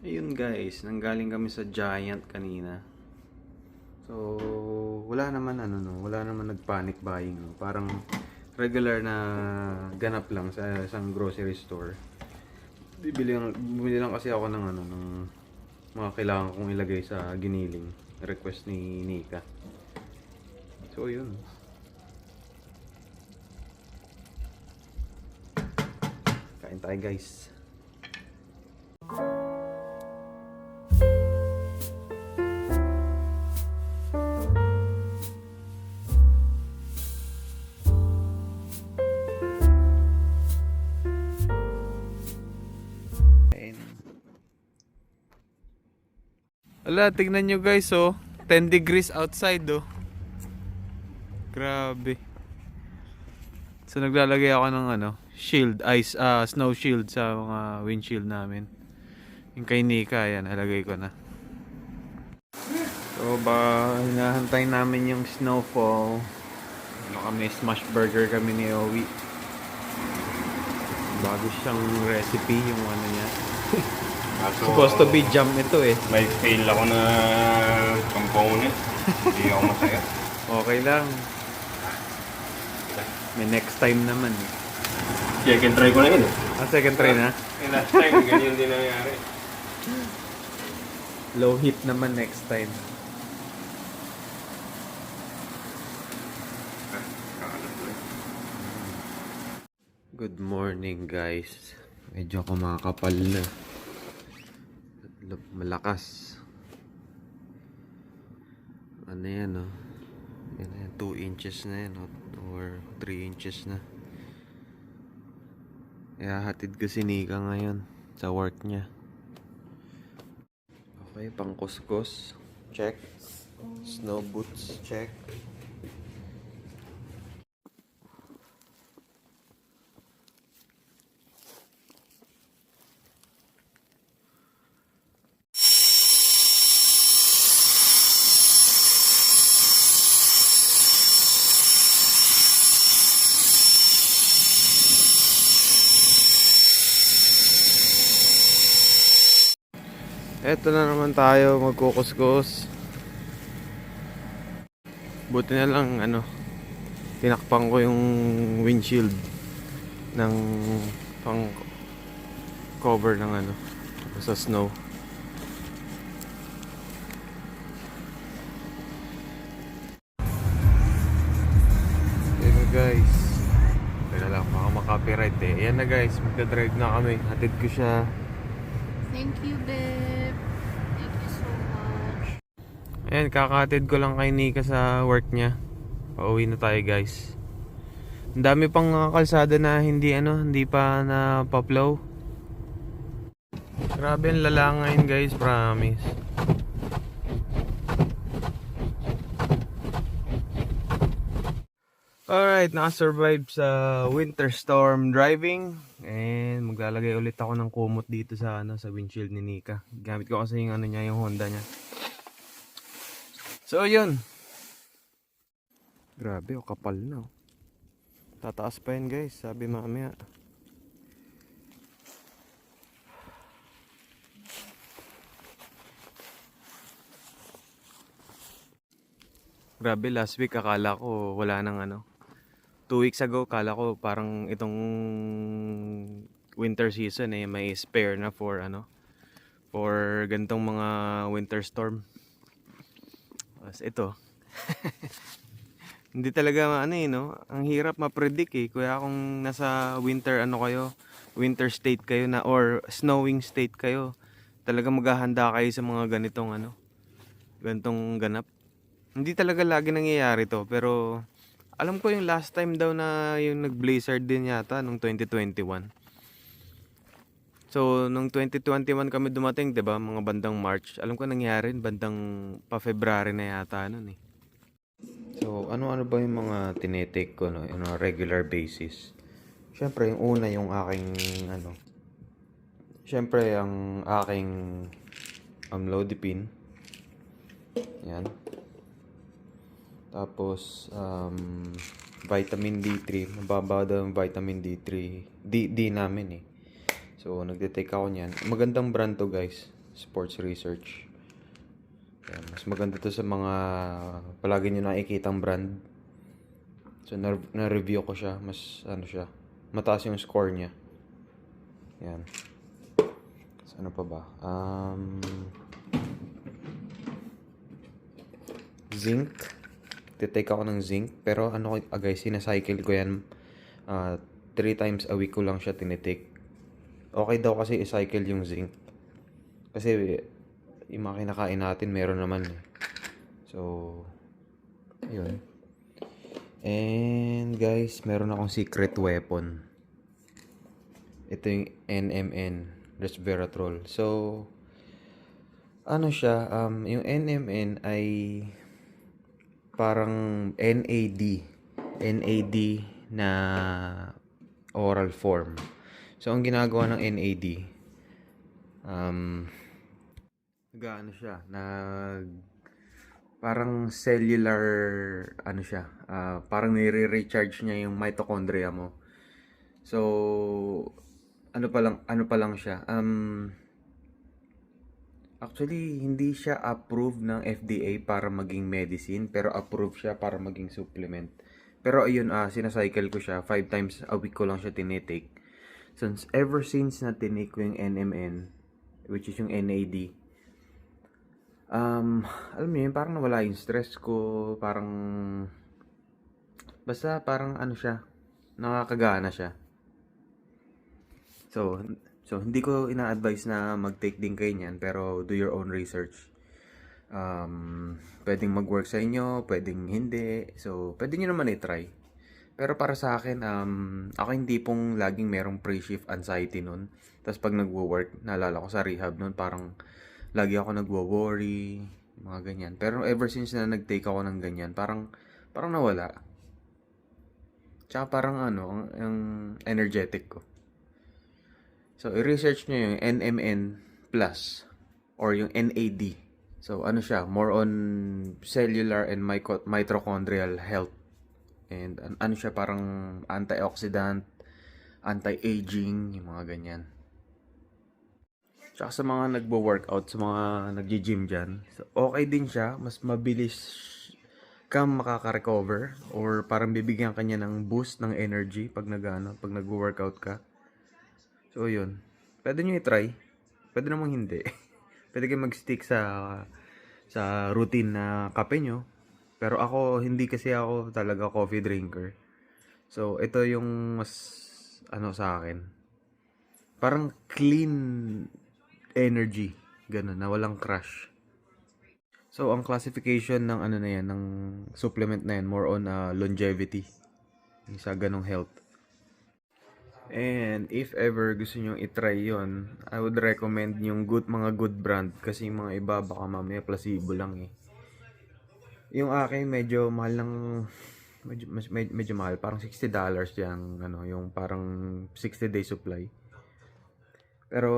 Ayun guys, nanggaling kami sa Giant kanina. So, wala naman nag-panic buying. No? Parang regular na ganap lang sa isang grocery store. Bumili lang kasi ako ng mga kailangan kong ilagay sa giniling. Request ni Nika. So, yun. Kain tayo guys. Wala, tignan nyo guys, oh. 10 degrees outside, oh. Grabe. So naglalagay ako ng snow shield sa mga windshield namin. Yung kay Nika, ayan, nalagay ko na. So hinahantay namin yung snowfall. Kami smash burger kami ni Owi. Bago siyang recipe yung ano niya. Supposed to be jam ito eh. May fail ako na component. Hindi ako masaya. Okay lang. May next time naman eh. Second try ko na yun eh. Second try na? Last time, ganyan din nangyari. Low heat naman next time. Good morning guys. Medyo kumakapal na. Malakas. Ano yan oh. Yan, 2 inches na yan or 3 inches na. Kaya hatid ko si Nika ngayon sa work niya. Okay, pang kuskus. Check. Snow boots. Check. Eto na naman tayo magkukuskus. Buti na lang tinakpan ko yung windshield ng pang cover ng sa snow. Ayun guys. Teka lang, baka makapiright eh. Ayan na guys, magdadrive na kami. Hatid ko siya. Thank you, babe. Thank you so much. Ayan, kakatid ko lang kay Nika sa work niya. Pauwi na tayo guys. Ang dami pang kalsada na hindi pa na pa-plow. Grabe ang lala ngayon guys, promise. Alright, nakasurvive sa winter storm driving. And maglalagay ulit ako ng kumot dito sa sa windshield ni Nika. Gamit ko kasi yung yung Honda niya. So yun. Grabe, kapal na. Tataas pa yun guys, sabi mamaya. Grabe, last week akala ko wala nang 2 weeks ago, kala ko parang itong winter season may spare na for for gantong mga winter storm. As ito. Hindi talaga ang hirap ma-predict eh. Kaya kung nasa winter winter state kayo na or snowing state kayo, talaga maghahanda kayo sa mga ganitong ganap. Hindi talaga lagi nangyayari to, pero alam ko yung last time daw na yung nag-blizzard din yata nung 2021. So, nung 2021 kami dumating, 'di ba, mga bandang March. Alam ko nangyari bandang pa February na yata noon eh. So, ano ba yung mga tinetake ko on a regular basis? Siyempre, yung una yung aking Siyempre, ang aking amlodipine. Yan. Tapos, vitamin D3. Mababa daw yung vitamin D3. D namin eh. So, nagtitake ako niyan. Magandang brand to guys. Sports research. Yan, mas maganda to sa mga palagi nyo nakikitang brand. So, na-review ko siya. Mas, ano siya, mataas yung score niya. Yan. So, ano pa ba? Zinc. Titake ako ng zinc. Pero, ano guys, sinacycle ko yan. 3 times a week ko lang siya tinitake. Okay daw kasi i-cycle yung zinc. Kasi, yung mga kinakain natin, meron naman. So, ayun. And guys, meron akong secret weapon. Ito yung NMN, resveratrol. So, ano siya, yung NMN ay parang NAD. NAD na oral form. So, ang ginagawa ng NAD, ano siya, parang cellular, ano siya, parang nire-recharge niya yung mitochondria mo. So, ano pa lang siya, actually, hindi siya approved ng FDA para maging medicine, pero approved siya para maging supplement. Pero ayun, sinacycle ko siya, 5 times a week ko lang siya tinitake. Ever since na tinake ko yung NMN, which is yung NAD, alam mo yun, parang nawala yung stress ko, basta parang ano siya, nakakagana siya. So hindi ko ina-advise na mag-take din kayo niyan, pero do your own research. Pwedeng mag-work sa inyo, pwedeng hindi. So, pwede nyo naman i-try. Pero para sa akin, ako hindi pong laging merong pre-shift anxiety nun. Tapos pag nagwo-work, naalala ko sa rehab nun, parang lagi ako nagwo-worry, mga ganyan. Pero ever since na nag-take ako ng ganyan, parang nawala. Tsaka parang yung energetic ko. So, i-research nyo yung NMN plus or yung NAD. So, ano siya, more on cellular and mitochondrial health. And ano siya, parang antioxidant, anti-aging, yung mga ganyan. Tsaka sa mga nagbo-workout, sa mga nagji-gym dyan, so okay din siya, mas mabilis kang makaka-recover or parang bibigyan ka niya ng boost ng energy pag nagwo-workout ka. So, yun. Pwede nyo i-try. Pwede namang hindi. Pwede kayo mag-stick sa routine na kape nyo. Pero hindi kasi ako talaga coffee drinker. So, ito yung mas, sa akin. Parang clean energy. Ganun, na walang crash. So, ang classification ng ng supplement na yan, more on longevity. Sa ganong health. And if ever gusto nyo i-try yon, I would recommend yung mga good brand kasi yung mga iba baka mamaya placebo lang eh. Yung akin medyo mahal ng medyo mahal, parang $60 yung yung parang 60 day supply. Pero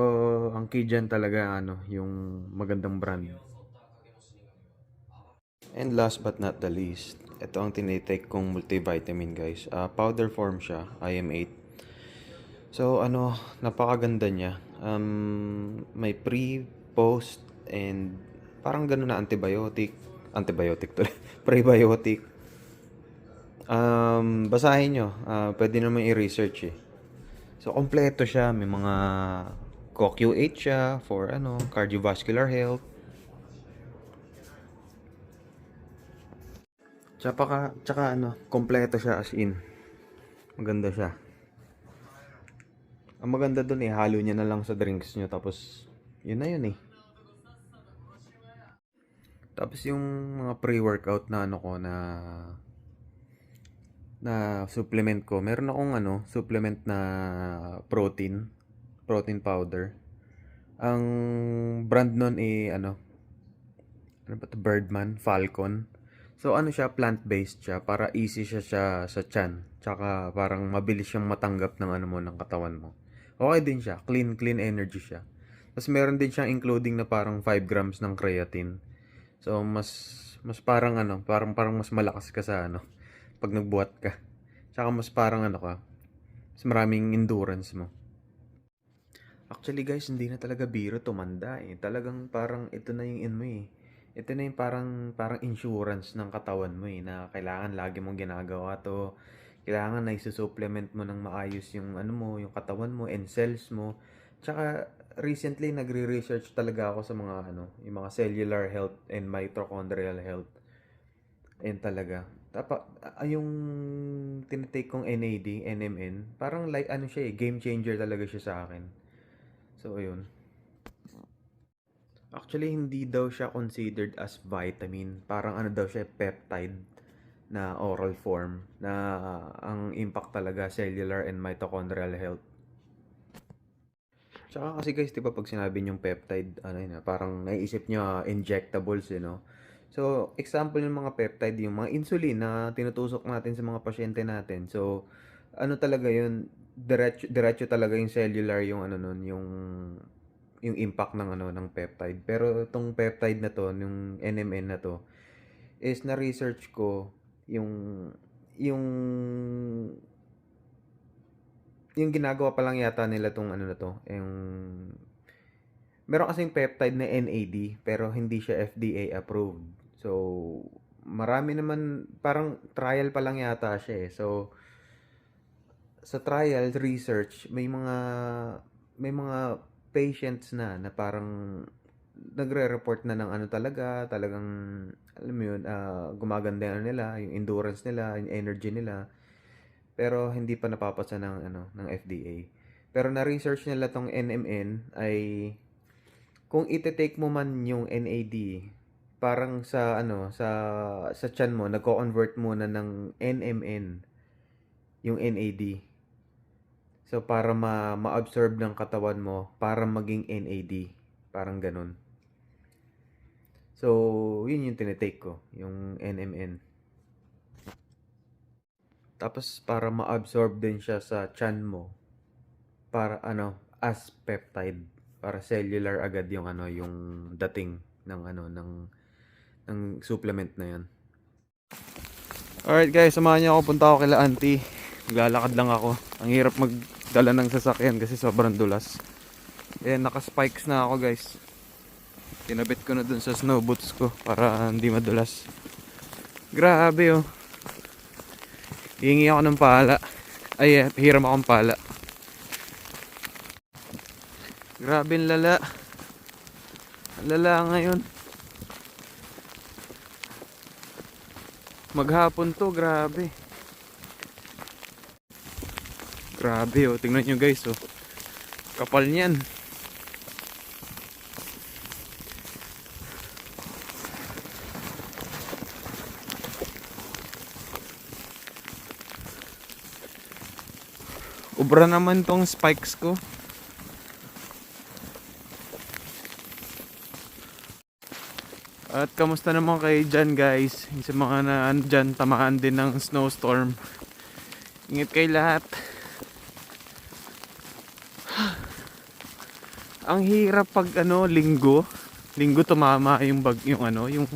ang key dyan talaga yung magandang brand. And last but not the least, ito ang tinitake kong multivitamin guys. Powder form siya, IM8. So, napakaganda niya. May pre, post, and parang gano'n na antibiotic tuloy, prebiotic. Basahin nyo. Pwede naman i-research eh. So, kompleto siya. May mga CoQ8 siya for cardiovascular health. Tsaka kompleto siya as in. Maganda siya. Ang maganda dun halo niya na lang sa drinks nyo. Tapos, yun na yun eh. Tapos yung mga pre-workout na na supplement ko. Meron akong supplement na protein powder. Ang brand nun ano ba to? Birdman, Falcon. So siya, plant-based siya para easy siya sa tiyan. Tsaka parang mabilis siyang matanggap ng ng katawan mo. Okay din siya, clean energy siya. Tapos meron din siyang including na parang 5 grams ng creatine. So mas parang parang mas malakas ka sa pag nagbuhat ka. Tsaka mas parang mas maraming endurance mo. Actually guys, hindi na talaga biro tumanda eh. Talagang parang ito na yung mo eh. Ito na yung parang insurance ng katawan mo eh, na kailangan lagi mong ginagawa to. Kailangan na isusupplement mo ng maayos yung ano mo, yung katawan mo and cells mo. Tsaka recently nagre-research talaga ako sa mga yung mga cellular health and mitochondrial health. Ayun talaga. Yung tinitake kong NAD, NMN, parang like ano siya eh, game changer talaga siya sa akin. So, ayun. Actually, hindi daw siya considered as vitamin. Parang ano daw siya, peptide na oral form na ang impact talaga cellular and mitochondrial health. Tsaka kasi guys, 'di ba pag sinabi niyong peptide, ano yun, parang naiisip niyo injectables, So, example ng mga peptide, yung mga insulin na tinutusok natin sa mga pasyente natin. So, ano talaga yun, diretso talaga yung cellular yung ano nun, yung impact ng ng peptide. Pero itong peptide na to, yung NMN na to, is na research ko yung yung yung ginagawa pa lang yata nila tong ano na to, yung meron kasing peptide na NAD pero hindi siya FDA approved. So, marami naman parang trial pa lang yata siya eh. So, sa trial research may mga patients na parang nagre-report na ng ano talagang alam mo yun, gumaganda yung ano nila, yung endurance nila, yung energy nila, pero hindi pa napapasa ng FDA. Pero na-research nila tong NMN ay kung ite-take mo man yung NAD, parang sa tiyan mo nagko-convert muna ng NMN yung NAD. So para ma-absorb ng katawan mo para maging NAD, parang ganun. So, yun yung tinitake ko, yung NMN. Tapos para ma-absorb din siya sa tiyan mo para as peptide, para cellular agad yung yung dating ng supplement na yan. Alright guys, samahan niyo ako, punta ako kila auntie. Naglalakad lang ako. Ang hirap magdala ng sasakyan kasi sobrang dulas. Ayan, naka-spikes na ako guys. Kinabit ko na dun sa snow boots ko para hindi madulas. Grabe oh. Hihingi ako ng pala. Ay, hiram akong pala. Grabe ang lala. Ang lala ngayon. Maghapon to, grabe. Grabe oh, tingnan nyo guys oh. Kapal niyan. Ubra naman tong spikes ko. At kamusta naman kayo dyan guys? Sa mga na dyan, tamaan din ng snowstorm. Ingat kayo lahat. Ang hirap pag linggo tumama yung yung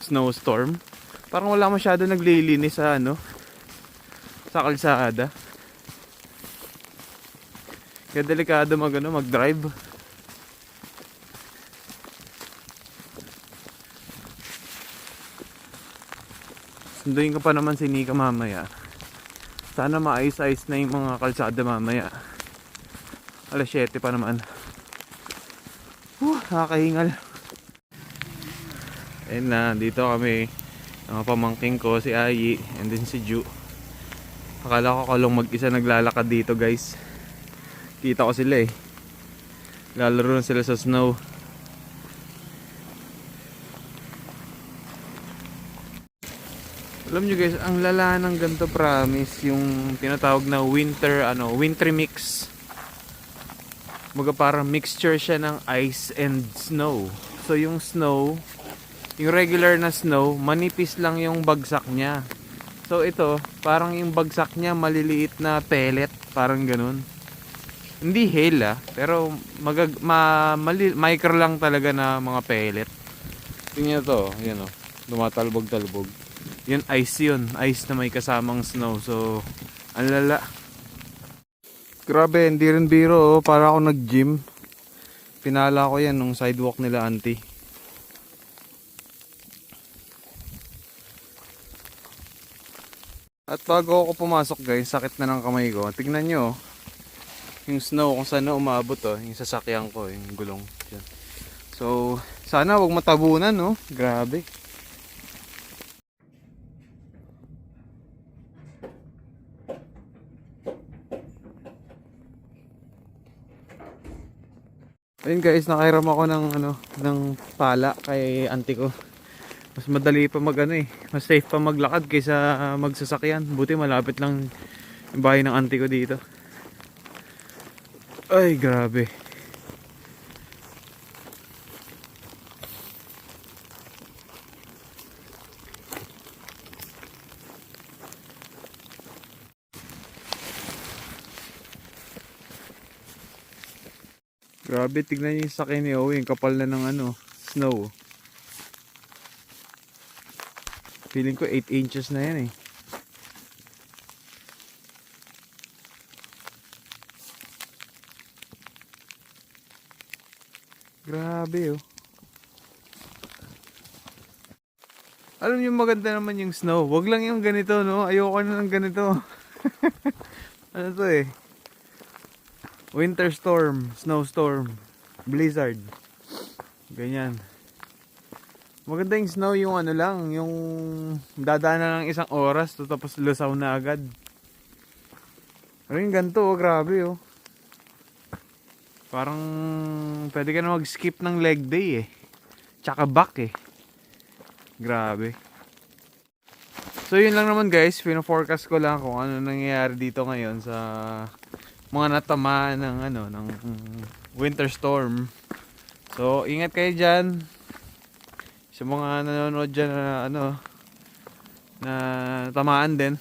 snowstorm. Parang wala masyado naglilinis sa sa kalsada. Kaya delikado mag-drive. Sunduin ko pa naman si Nika mamaya. Sana maayos-ayos na yung mga kalsada mamaya. Alas 7 pa naman. Nakakahingal. Ayun na, dito kami. Ang pamangking ko, si Ayi, and then si Ju. Akala ko kalong mag-isa naglalakad dito guys. Kita ko sila eh. Lalaro na sila sa snow. Alam nyo guys, ang lala ng ganito promise, yung tinatawag na wintry mix. Mga parang mixture siya ng ice and snow. So yung snow, yung regular na snow, manipis lang yung bagsak niya. So ito, parang yung bagsak niya maliliit na pellet, parang ganun. Hindi hail pero micro lang talaga na mga pellet. Tingnan to, yan oh, lumatalbog-talbog. Yun ice na may kasamang snow. So, ang lala. Grabe, hindi rin biro oh, para ako nag-gym. Pinala ko yan nung sidewalk nila auntie. At bago ako pumasok guys, sakit na ng kamay ko. Tignan nyo, yung snow kung saan na umabot yung sasakyan ko, yung gulong. Yan. So, sana wag matabunan no. Grabe. Ayun guys, nakairam ako ng pala kay auntie ko. Mas madali pa mas safe pa maglakad kaysa magsasakyan. Buti malapit lang yung bahay ng auntie ko dito. Ay, grabe. Grabe, tignan niyo yung sakay ni Owen, kapal na ng snow. Feeling ko 8 inches na yan eh. Grabe oh. Alam niyo maganda naman yung snow. Wag lang yung ganito no. Ayoko na ng ganito. Ano to eh? Winter storm, snowstorm, blizzard. Ganyan. Maganda yung snow yung lang, yung dadaan na lang isang oras tapos lusaw na agad. Pero yung ganito grabe oh. Parang pwede ka na mag-skip ng leg day eh. Tsaka back eh. Grabe. So yun lang naman guys, pino-forecast ko lang kung ano nangyayari dito ngayon sa mga natamaan ng winter storm. So ingat kayo dyan. Sa mga nanonood dyan na tamaan din.